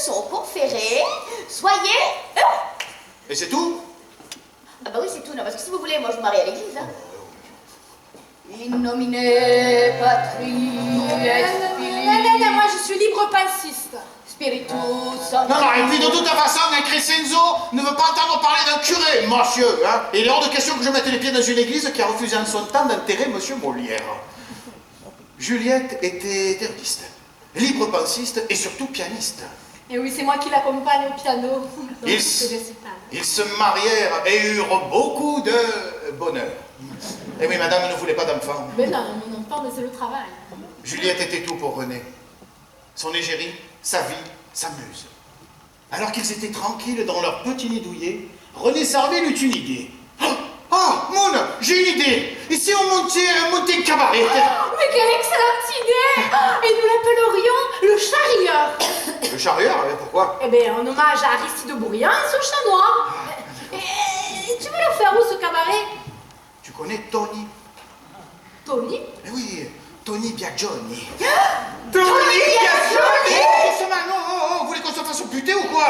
leçon conférée, soyez heureux. Et c'est tout? Ah bah oui, c'est tout, non, parce que si vous voulez, moi je vous marie à l'église, hein. In nomine Patris et Filii. Non, moi je suis libre pensiste. Spiritus Sancti. Non, et puis de toute façon, un Crescenzo ne veut pas entendre parler d'un curé, monsieur, hein. Et il est hors de question que je mette les pieds dans une église qui a refusé en son temps d'enterrer monsieur Molière. Juliette était théoriste, libre pensiste et surtout pianiste. Et oui, c'est moi qui l'accompagne au piano. Ils se marièrent et eurent beaucoup de bonheur. Et oui, madame ne voulait pas d'enfant. Mais non, mon enfant, mais c'est le travail. Juliette était tout pour René. Son égérie, sa vie, sa muse. Alors qu'ils étaient tranquilles dans leur petit nid douillet, René Sarvel eut une idée. Ah, Moon, j'ai une idée. Et si on montait un cabaret? Mais quelle excellente idée! Et nous l'appellerions le Charrieur. Le Charrieur, pourquoi? Eh bien, en hommage à Aristide Bourriand et son chat noir. Et tu veux le faire où, ce cabaret? Tu connais Tony? Tony? Eh oui, Tony Biagioni. Tony Biagioni! Non, vous voulez qu'on se fasse buter ou quoi?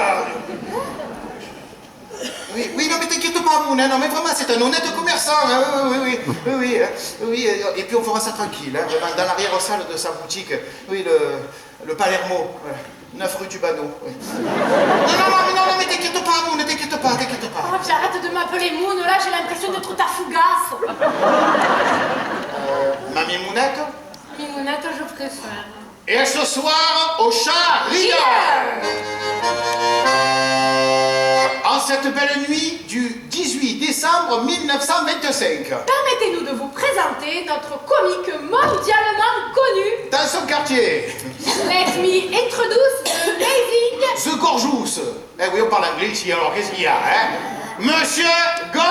Oui, non, mais t'inquiète pas, Moon, non, mais vraiment, c'est un honnête commerçant, hein, oui, et puis on fera ça tranquille, hein, vraiment, dans l'arrière-salle de sa boutique, oui, le Palermo, 9 rue du Banneau, oui. Non, mais t'inquiète pas, Moon, t'inquiète pas. Oh, puis arrête de m'appeler Moon, là, j'ai l'impression d'être ta fougasse. Mamie Mounette? Mimounette, je préfère. Et ce soir, au Charrieur! En cette belle nuit du 18 décembre 1925. Permettez-nous de vous présenter notre comique mondialement connu. Dans son quartier. Let me introduce the amazing... The Gorgeous. Eh oui, on parle anglais ici, alors qu'est-ce qu'il y a, hein? Monsieur Gorlet!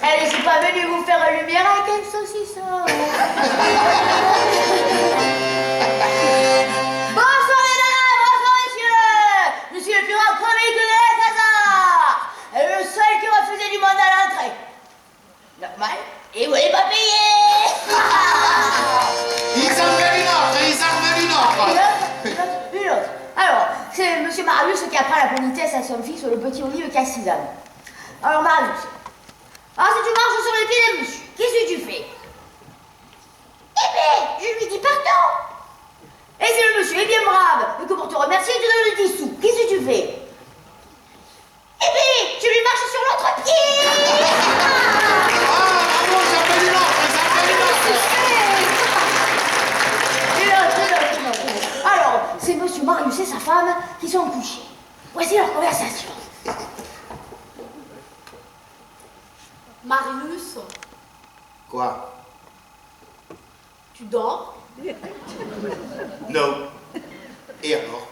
Elle est pas venue vous faire une lumière avec un saucisson. Bonsoir mesdames, bonsoir messieurs. Je suis le plus grand comique de Alcazar. Et le seul qui refusait du monde à l'entrée. Normal. Et vous n'avez pas payé. Ils en veulent une autre. Une autre. Alors, c'est monsieur Marius qui apprend la politesse à son fils, le petit Olive qui a 6 ans. Alors Marius, si tu marches sur les pieds d'un monsieur, qu'est-ce que tu fais? Eh bien, je lui dis pardon. Et si le monsieur est bien brave, et que pour te remercier, il te donne le 10 sous, qu'est-ce que tu fais? Eh bien, tu lui marches sur l'autre pied. Bravo, ils en veulent une autre. Alors, c'est monsieur Marius et sa femme qui sont couchés. Voici leur conversation. Marius, Quoi? tu dors? Non. Et alors?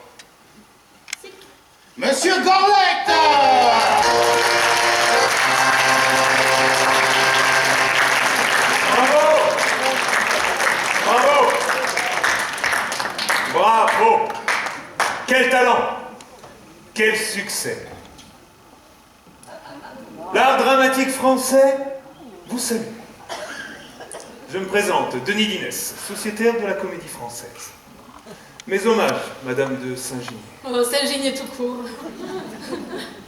Monsieur Gorlet! Bravo! Quel talent! Quel succès! L'art dramatique français vous salue. Je me présente, Denis Dinès, sociétaire de la Comédie Française. Mes hommages, Madame de Saint-Ginier. Oh, Saint-Ginier tout court.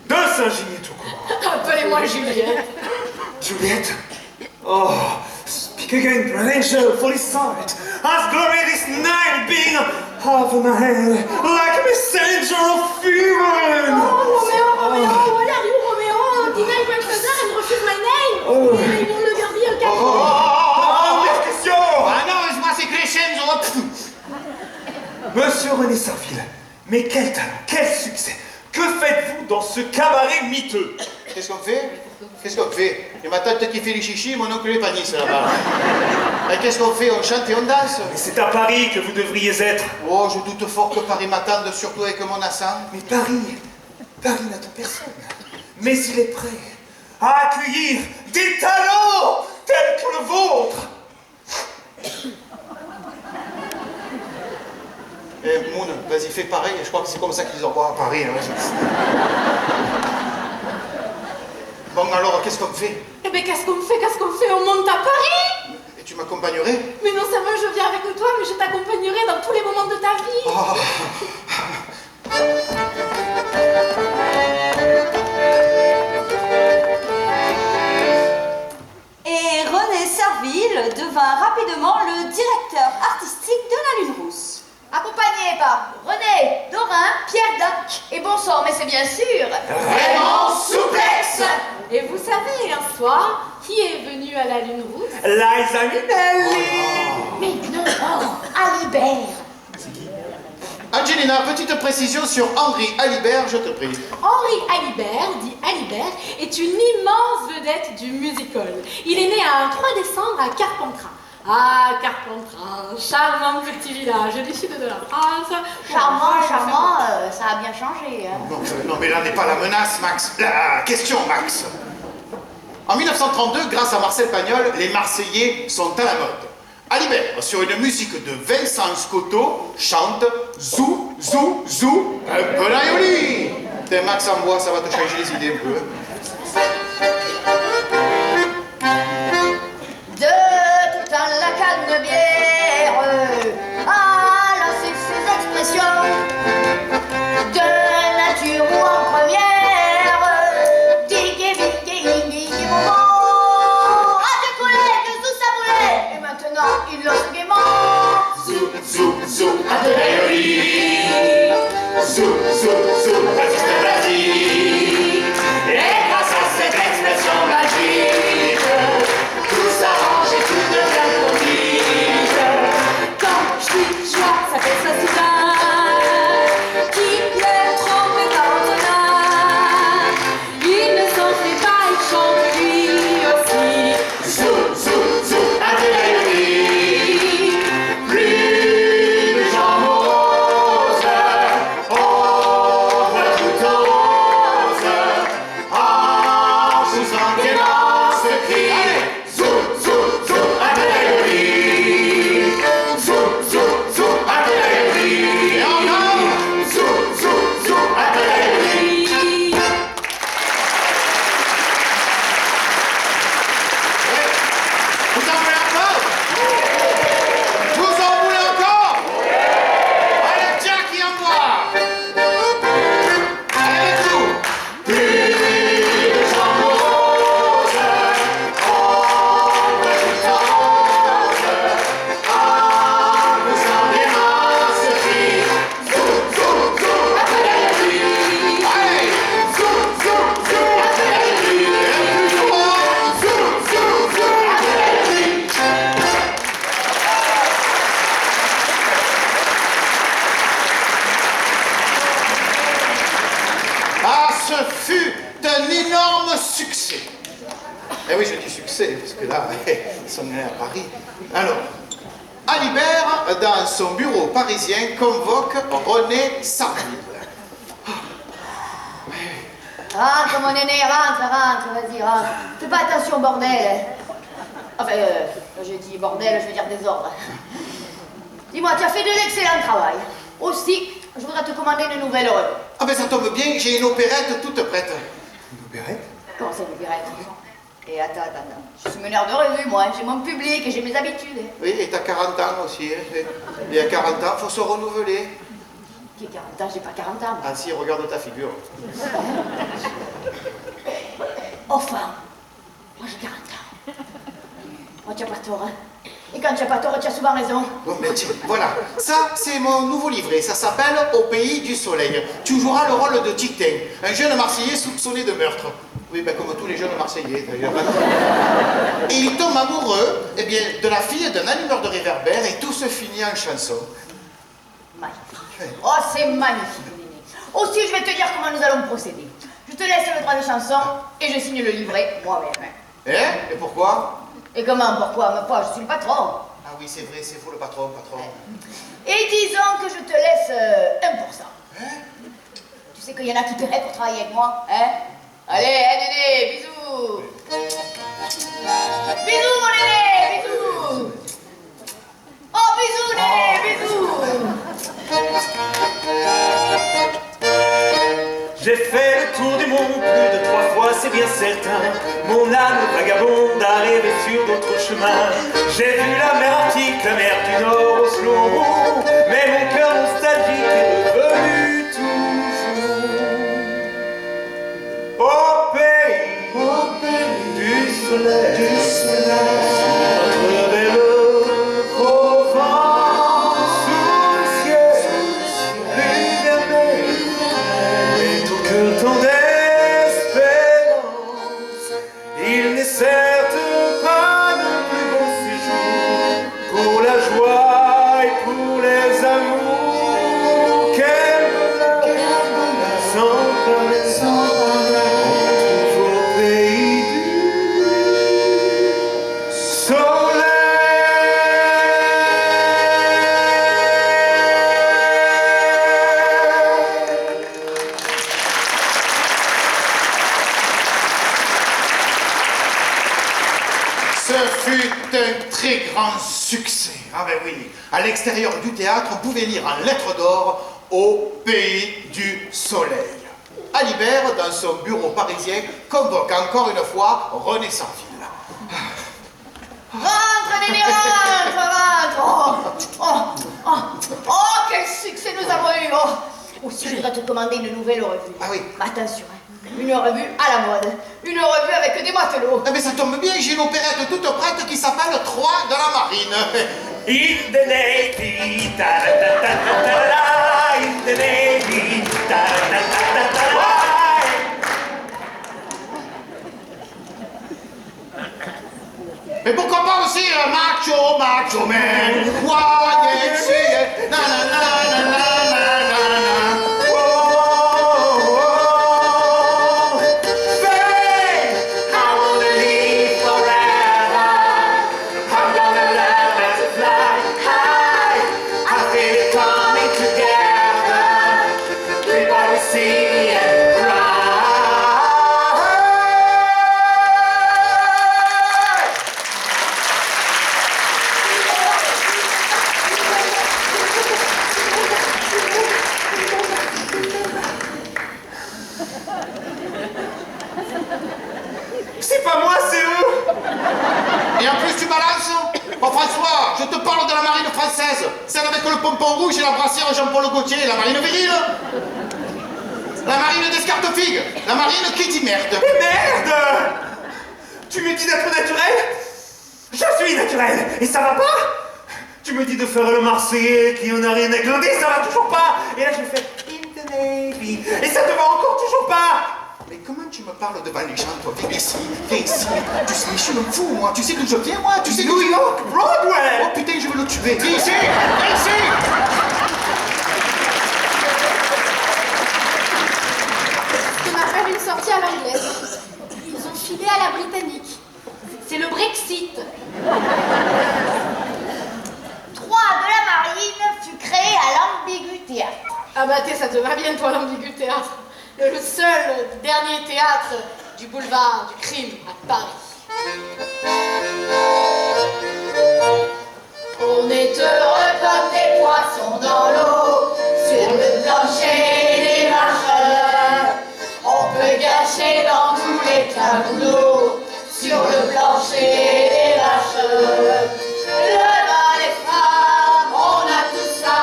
De Saint-Ginier tout court. Appelez-moi Juliette. Juliette? Oh, speak again, prudential, fully sight. As glory this night being half in my hand, like a messenger of fever. Roméo, what are you, Roméo? Deny grandfather and refuse my name. Oh. Ils vont le garder au cap. Question! Ah non, moi c'est Crescenzo. Monsieur René Sarville, mais quel talent, quel succès! Que faites-vous dans ce cabaret miteux? Qu'est-ce qu'on fait? Il y a ma tante qui fait les chichis, mon oncle les panisse là-bas. Et qu'est-ce qu'on fait? On chante et on danse? Mais c'est à Paris que vous devriez être. Oh, je doute fort que Paris m'attende, surtout avec mon accent. Mais Paris n'attend personne. Mais il est prêt à accueillir des talents tels crois que c'est comme ça qu'ils envoient à Paris. Hein. Bon, alors, qu'est-ce qu'on fait? Eh ben, qu'est-ce qu'on fait? On monte à Paris? Et tu m'accompagnerais? Mais non seulement je viens avec toi, mais je t'accompagnerai dans tous les moments de ta vie. Oh. Et René Serville devint rapidement le directeur artistique de la Lune Rousse. Accompagné par René, Dorin, Pierre Dac et bon sang, mais c'est bien sûr Vraiment souplex. Et vous savez, un soir, qui est venu à la Lune Rousse? Liza Minnelli. Mais non, Alibert. Angelina, petite précision sur Henri Alibert, je te prie. Henri Alibert, dit Alibert, est une immense vedette du musical. Il est né un 3 décembre à Carpentras. Ah, Carpentras, charmant petit village du sud de la France. Charmant, ça a bien changé. Hein. Non, mais là n'est pas la menace, Max. La question, Max. En 1932, grâce à Marcel Pagnol, les Marseillais sont à la mode. Alibert, sur une musique de Vincent Scotto, chante Zou, zou, zou, un peu l'aïoli. T'es Max en bois, ça va te changer les idées un peu. De tout temps la Canebière a lancé ses expressions de nature ou en première. Digue, vigue, ingue, moment. Adieu collègue, sous sa boulet. Et maintenant il lance gaiement. Zou, zou, zou, un peu l'aïoli. Zou, zou, zou, artiste Brasil. Et grâce à cette expression magique, tout s'arrange et tout devient comique. Quand je dis joie, ça fait ça si bien. Qui pleure, trompe et tente. Il ne s'en fait pas, il chante lui aussi. Zou, zou, zou, un peu l'aïoli. Plus de gens roses, on voit tout rose. En poussant des lances crie. Zou, zou, zou, un peu l'aïoli. Zou, zou, zou, un peu l'aïoli. Et encore. Zou, zou, zou, un peu l'aïoli. Vous en voulez encore? Vous en voulez encore? Allez, tiens, qui envoie? Allez, tout. Plus de gens roses, on voit tout en rose. En poussant des masses crie. Zou, zou, zou, un peu d'aïoli. Allez, zou, zou, zou, un peu d'aïoli. Et plus fort. Zou, zou, zou, un peu d'aïoli. Ah, ce fut un énorme succès. Eh oui, je dis succès, parce que là, ils sont allés à Paris. Alors, Alibert, dans son bureau parisien, convoque René Sarville. Rentre mon aîné, rentre, vas-y, rentre. Fais pas attention, bordel. Enfin, je dis bordel, je veux dire désordre. Dis-moi, tu as fait de l'excellent travail. Aussi, je voudrais te commander une nouvelle œuvre. Ah ben ça tombe bien, j'ai une opérette toute prête. Une opérette? Comment ça, une opérette? Et attends. Je suis meneur de revue, moi. J'ai mon public et j'ai mes habitudes. Oui, et t'as 40 ans aussi. Hein. Et à 40 ans, faut se renouveler. Qui 40 ans? J'ai pas 40 ans. Ah si, regarde ta figure. Enfin, moi j'ai 40 ans. Moi, tu n'as pas tort, hein. Et quand tu n'as pas tort, tu as souvent raison. Bon, mais tiens, voilà. Ça, c'est mon nouveau livret. Ça s'appelle Au pays du soleil. Tu joueras le rôle de Titin, un jeune Marseillais soupçonné de meurtre. Oui, ben comme tous les jeunes Marseillais, d'ailleurs. Et il tombe amoureux, eh bien, de la fille d'un allumeur de réverbère et tout se finit en chanson. Magnifique. Oh, c'est magnifique, Néné. Aussi, je vais te dire comment nous allons procéder. Je te laisse le droit de chanson et je signe le livret moi-même. Et pourquoi? Et comment, pourquoi? Mais quoi, je suis le patron. Ah oui, c'est vrai, c'est vous le patron. Et disons que je te laisse 1%. Tu sais qu'il y en a qui paieraient pour travailler avec moi, hein? Allez, Néné, bisous. Bisous, mon Néné, bisous. Oh, bisous, Néné, bisous. c'est bien certain. Mon âme vagabonde a rêvé sur d'autres chemins. J'ai vu la mer Arctique, la mer du Nord, Oslo, mais mon cœur nostalgique est revenu toujours au pays du soleil, entre des leux profonds, sous le ciel, plus vermeil, et ton cœur tant d'espérance. Il n'est certes pas le plus beau séjour pour la joie et pour les amours. Quel bonheur sans pareil, on trouve au pays du soleil. Ce fut un très grand succès. Ah ben oui, à l'extérieur du théâtre, on pouvait lire en lettres d'or au pays du soleil. Alibert, dans son bureau parisien, convoque encore une fois René Sarville. Rentre, Néné, rentre. Quel succès nous avons eu. Aussi, je voudrais te commander une nouvelle revue. Ah oui. Mais attention, une revue à la mode. Une revue avec des matelots. Ah mais ça tombe bien, j'ai une opérette toute prête qui s'appelle 3 de la marine. In the Navy, ta-da-da-da-da-da, in the Navy, ta-da-da-da-da-da. Mais pourquoi pas aussi macho, macho man, YMCA, na na na na na na na na. Babe, I wanna live forever. I'm gonna learn how to fly high. I feel it coming together. Everybody sing and cry. C'est pas moi, c'est eux. Et en plus tu balances. Oh François, je te parle de la marine française, celle avec le pompon rouge et la brassière Jean-Paul Gaultier, la marine virile. La marine d'Escartefigue, la marine qui dit merde. Mais merde! Tu me dis d'être naturel? Je suis naturel, et ça va pas? Tu me dis de faire le Marseillais qui en a rien à glander, ça va toujours pas? Et là je fais in the Navy, et ça te va encore toujours pas? Mais comment tu me parles devant les gens, toi? Viens ici, viens ici. Tu sais, je suis un fou, moi. Tu sais d'où je viens, moi? Tu sais d'où New York, Broadway! Oh putain, je vais le tuer. Viens ici, viens ici. On a fait une sortie à l'anglaise. Ils ont filé à la britannique. C'est le Brexit. 3 de la marine fut créé à l'Ambigu Théâtre. Ah bah ça te va bien toi l'ambigu théâtre. Le seul dernier théâtre du boulevard du crime à Paris. On est heureux comme des poissons dans l'eau, sur le plancher des marcheurs. On peut gâcher dans tous les tableaux, sur le plancher des marcheurs. Le bas des femmes, on a tout ça.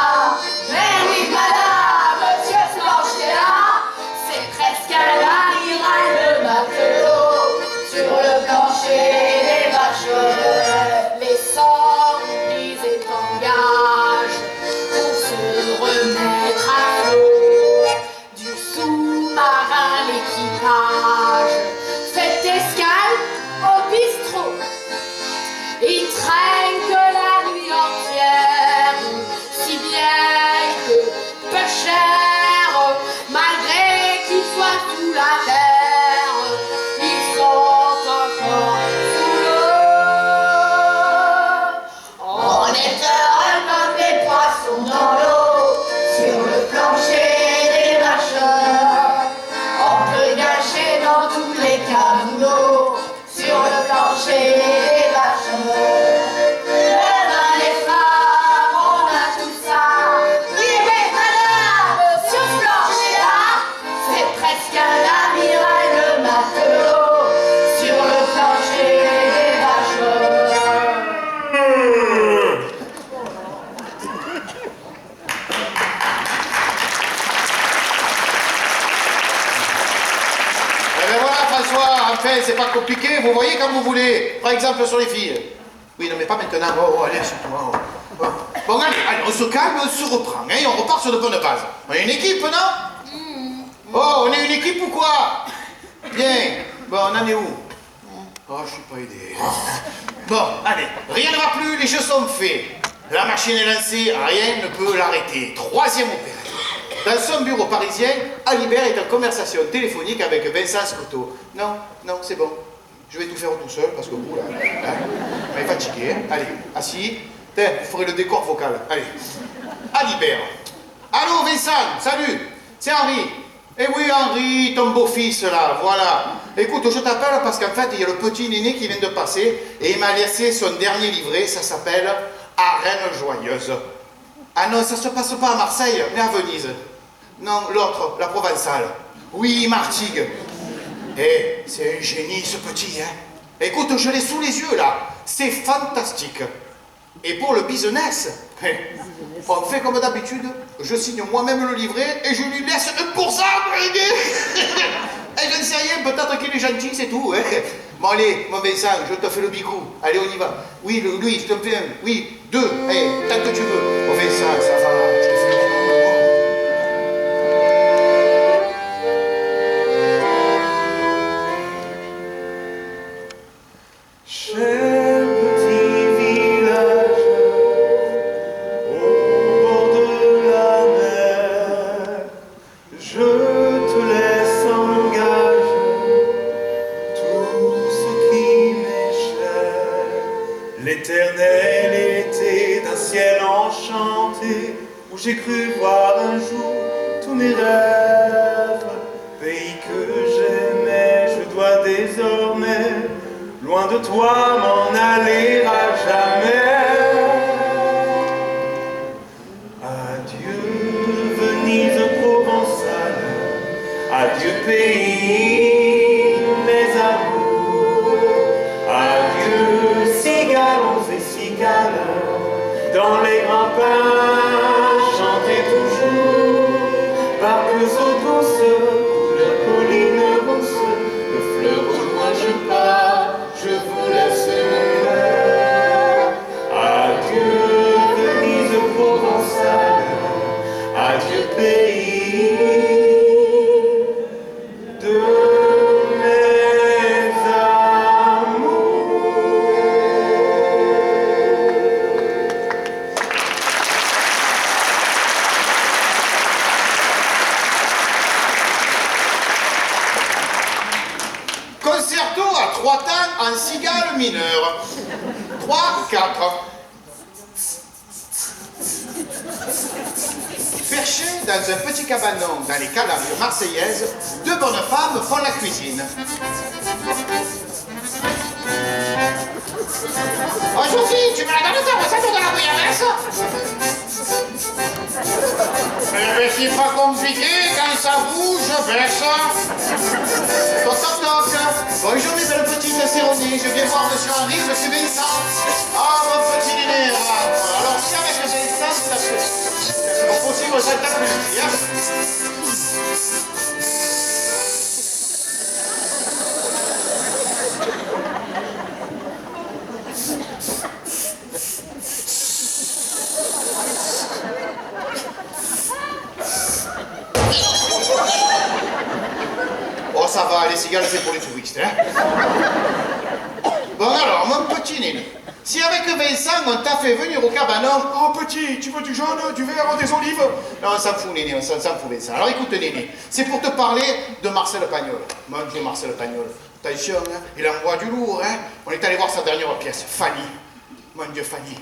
Mais oui, madame, sur ce plancher-là, c'est presque un amiral de matelot, sur le plancher des marcheurs. Les sorts brisés t'engagent pour se remettre à flot. Du sous-marin l'équipage fait escale. vous voyez quand vous voulez. Par exemple sur les filles. Oui, non, mais pas maintenant. Oh, allez, surtout. Bon, allez, on se calme, on se reprend, hein, et on repart sur de bonnes bases. On est une équipe, non? Oh, on est une équipe ou quoi? Bien. Bon, on en est où? Oh, je suis pas aidé. Bon, allez, rien ne va plus, les jeux sont faits. La machine est lancée, rien ne peut l'arrêter. Troisième opération. Dans son bureau parisien, Alibert est en conversation téléphonique avec Vincent Scotto. Non, non, c'est bon. Je vais tout faire tout seul parce que vous, là, hein, on est fatigué. Hein. Allez, assis. Tiens, vous ferez le décor vocal. Allez. Alibert. Allô, Vincent, salut. C'est Henri. Eh oui, Henri, ton beau-fils, là, voilà. Écoute, je t'appelle parce qu'en fait, il y a le petit Néné qui vient de passer et il m'a laissé son dernier livret, ça s'appelle Arène Joyeuse. Ah non, ça se passe pas à Marseille, mais à Venise. Non, l'autre, la Provençale. Oui, Martigues. Eh, c'est un génie, ce petit, hein. Écoute, je l'ai sous les yeux, là. C'est fantastique. Et pour le business, on fait comme d'habitude, je signe moi-même le livret et je lui laisse 1%. Et je ne sais rien, peut-être qu'il est gentil, c'est tout. Hein. Bon allez, mon Vincent, je te fais le bicou. Allez, on y va. Oui, Louis, je te fais un. Oui, 2. Hey, tant que tu veux. Mon Vincent, ça va, je te fais le bicou. Cher petit village au bord de la mer, je te laisse en gage tout ce qui m'est cher. L'éternel été d'un ciel enchanté où j'ai cru voir un jour tous mes rêves. Pays que j'aimais, je dois désormais loin de toi m'en aller à jamais. Adieu Venise provençale, adieu pays mes amours, adieu cigales et cigales, dans les grands pins chantez toujours, barques eaux douces, couleurs collines rousses, de fleurs au loin je pars. Je vous laisse mon cœur. Adieu Venise provençale, adieu pays de mes amours. Concerto à 3 temps en cigale mineure. 3, 4. Perché dans un petit cabanon dans les Calables marseillaises, 2 bonnes femmes font la cuisine. Oh Sophie, tu me la donnes ta recette de la bouillabaisse? Mais c'est pas compliqué, quand ça bouge, baisse. Toc toc toc. Bonjour mes belles petites Céronie, je viens voir monsieur Henri, je suis Vincent. Ah mon petit Néné, alors si avec Vincent, c'est pas possible, ça t'a plus, hein. Oh ça va, les cigales c'est pour les touristes, hein. Bon alors, mon petit Néné, si avec Vincent on t'a fait venir au cabanon, oh petit, tu veux du jaune, du vert, des olives? Non, on s'en fout Néné, on s'en fout Vincent. Alors écoute Néné, c'est pour te parler de Marcel Pagnol. Mon Dieu Marcel Pagnol, attention, hein, il envoie du lourd, hein. On est allé voir sa dernière pièce, Fanny. Mon Dieu Fanny,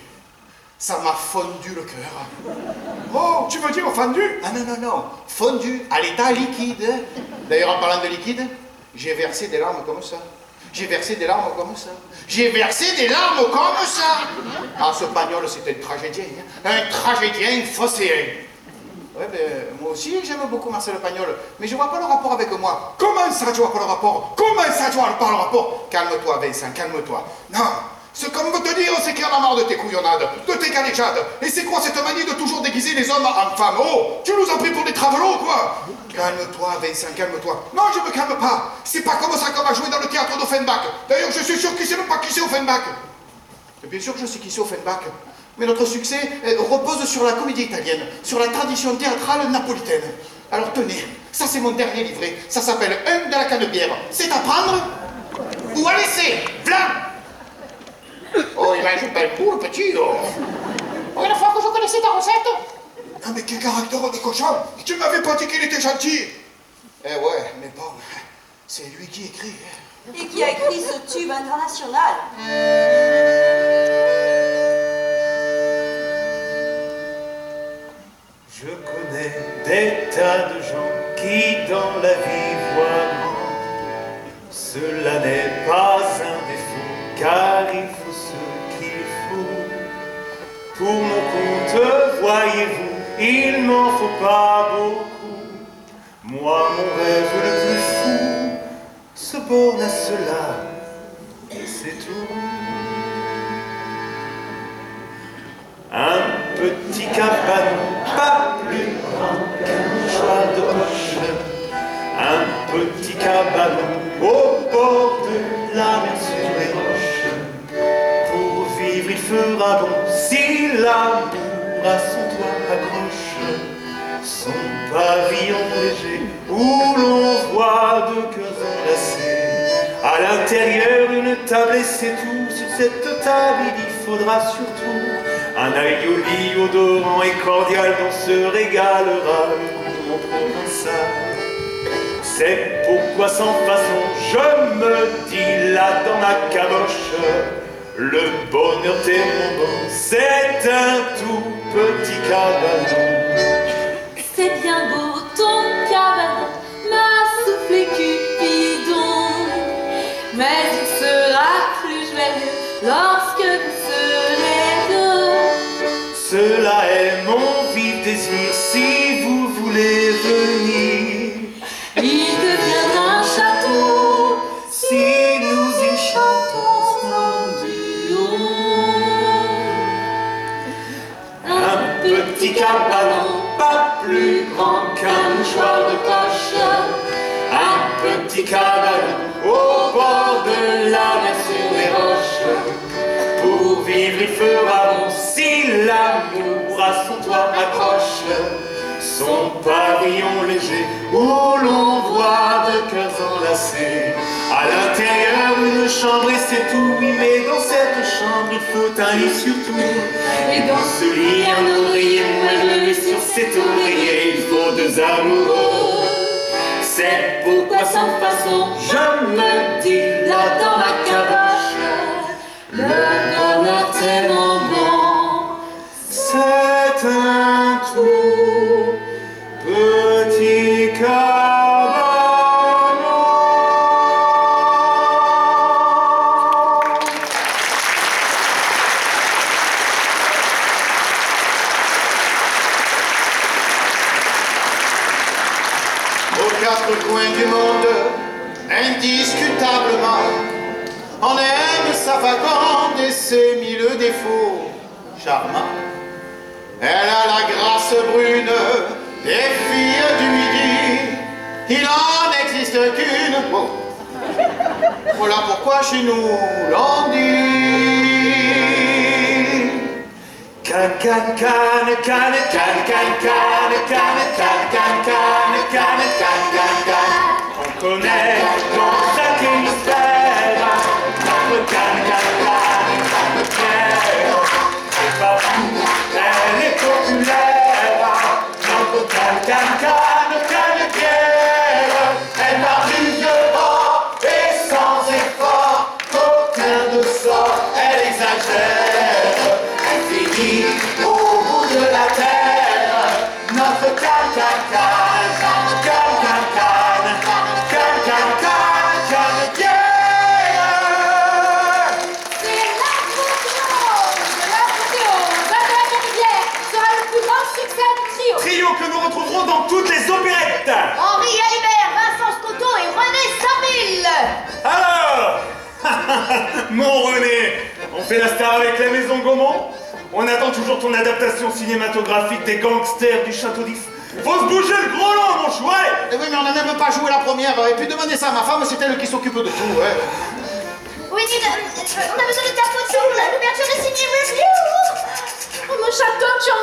ça m'a fondu le cœur. Oh, tu veux dire fondu? Ah non, non, non, fondu à l'état liquide. D'ailleurs, en parlant de liquide, j'ai versé des larmes comme ça. J'ai versé des larmes comme ça. J'ai versé des larmes comme ça. Ah, ce Pagnol, c'était un tragédien. Hein. Un tragédien phocéen. Ouais, ben, moi aussi, j'aime beaucoup Marcel Pagnol. Mais je vois pas le rapport avec moi. Comment ça, tu vois pas le rapport? Comment ça, tu vois pas le rapport? Calme-toi, Vincent, calme-toi. Non, Ce qu'on veut te dire, c'est qu'il y en a marre de tes couillonnades, de tes galéjades. Et c'est quoi cette manie de toujours déguiser les hommes en femmes? Oh, tu nous as pris pour des travelots, quoi. Calme-toi, Vincent, calme-toi. Non, je me calme pas. C'est pas comme ça qu'on va jouer dans le théâtre d'Offenbach. D'ailleurs, je suis sûr qu'il sait même pas qui c'est Offenbach. Et bien sûr que je sais qui c'est Offenbach. Mais notre succès repose sur la comédie italienne, sur la tradition théâtrale napolitaine. Alors tenez, ça c'est mon dernier livret. Ça s'appelle Un de la canebière. C'est à prendre ou à laisser. V'là. Oh, il mange pas le coup, le petit. Oh, la fois que je connaissais ta recette. Ah, mais quel caractère de cochon. Tu m'avais pas dit qu'il était gentil. Eh ouais, mais bon, c'est lui qui écrit. Et qui a écrit ce tube international. Je connais des tas de gens qui dans la vie voient grand. Cela n'est pas un défaut, car il faut ce qu'il faut. Pour mon compte, voyez-vous, il n'en faut pas beaucoup. Moi, mon rêve le plus fou se borne à cela, et c'est tout. Un petit cabanon, pas plus grand qu'un mouchoir de poche. Un petit cabanon au bord de la mer sur les roches. Pour vivre il fera bon si l'amour à son toit accroche. Son pavillon léger où l'on voit deux cœurs enlacés. À l'intérieur une table et c'est tout. Sur cette table il y faudra surtout un aioli odorant et cordial dont se régalera le gourmand provençal. C'est pourquoi sans façon je me dis là dans ma caboche, le bonheur t'es mon bon, c'est un tout petit cabanon. C'est bien beau ton cabanon, m'a soufflé Cupidon. Mais il sera plus joyeux lorsque vous serez deux. Cela est mon vif désir si vous voulez venir. Il deviendra un château Si nous y chantons en duo. un petit cabanon, pas plus grand qu'un mouchoir de poche. Un petit cabanon au bord de la mer sur les roches. Pour vivre il fera bon si l'amour à son toit accroche. Son pavillon léger où l'on voit deux cœurs enlacés. À l'intérieur une chambre et c'est tout. Oui, mais dans cette chambre il faut un lit surtout. Et dans ce lit un oreiller moelleux et sur cet oreiller il faut deux amoureux. C'est pourquoi sans façon je me dis là dans ma caboche, le bonheur tellement bon, c'est un tout petit cabanon. Aux quatre coins du monde, indiscutablement, on aime sa faconde et ses mille défauts charmants. Elle a la grâce brune des filles du midi, il n'en existe qu'une. Oh. Voilà pourquoi chez nous l'on dit Can can can can can can can can can can can can can can. On connaît dans chaque hémisphère notre can can can can. Et partout elle est populaire. Notre can can can can can. Elle marche du vieux vent et sans effort, qu'aucun ne sort. Elle exagère. Elle finit au bout de la terre. Notre can can can can can can can can can can can. C'est l'apothéose de la Canebière sera le plus grand succès du trio. Trio que nous retrouverons dans toutes les opérettes. Henri Alibert, Vincent Scotto et René Saville. Alors, Mon René, on fait la star avec la maison Gaumont. On attend toujours ton adaptation cinématographique des gangsters du Château d'If. Faut se bouger le gros long, mon chouette. Eh oui, mais on n'a même pas joué la première. Et puis demandez ça à ma femme, c'est elle qui s'occupe de tout. Hein. Oui, dites, on a besoin de ta photo pour l'ouverture de Ciné Review. Oh, mon chaton, je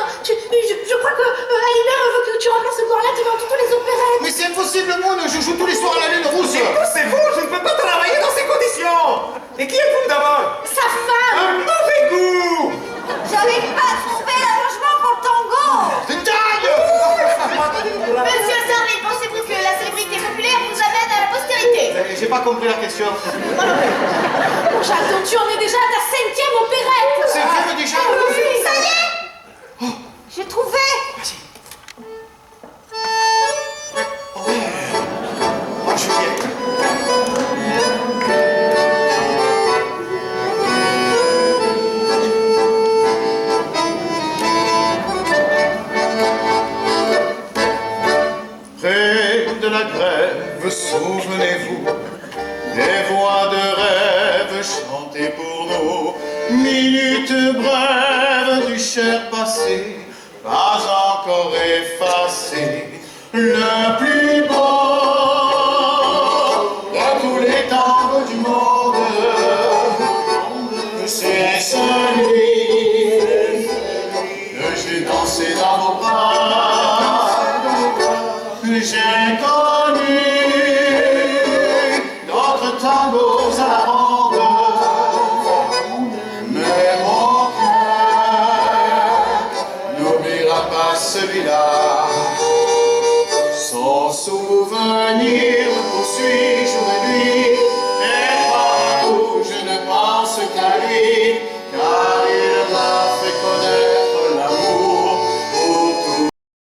crois que Alibert veut que tu remplaces Gorlette dans toutes les opérettes. Mais c'est impossible, Moon. Je joue tous les soirs à la lune rousse. C'est vous, je ne peux pas travailler dans ces conditions. Et qui êtes-vous d'abord? Sa femme. Un mauvais goût. J'arrive pas à trouver l'arrangement pour le tango. C'est dingue. Monsieur Serville, pensez-vous que la célébrité populaire vous amène à la postérité? J'ai pas compris la question. Mon chaton, tu en es déjà à ta 5e opérette. C'est vrai déjà. Ça y est. J'ai trouvé. Oh, Juliette. Près de la grève, souvenez-vous, des voix de rêve chantées pour nous, minutes brèves du cher passé, pas encore effacé, le plus beau de tous les tangos du monde, c'est celui que j'ai dansé dans vos bras. J'ai connu d'autres tangos à la ronde, mais mon cœur n'oubliera pas celui-là. Son souvenir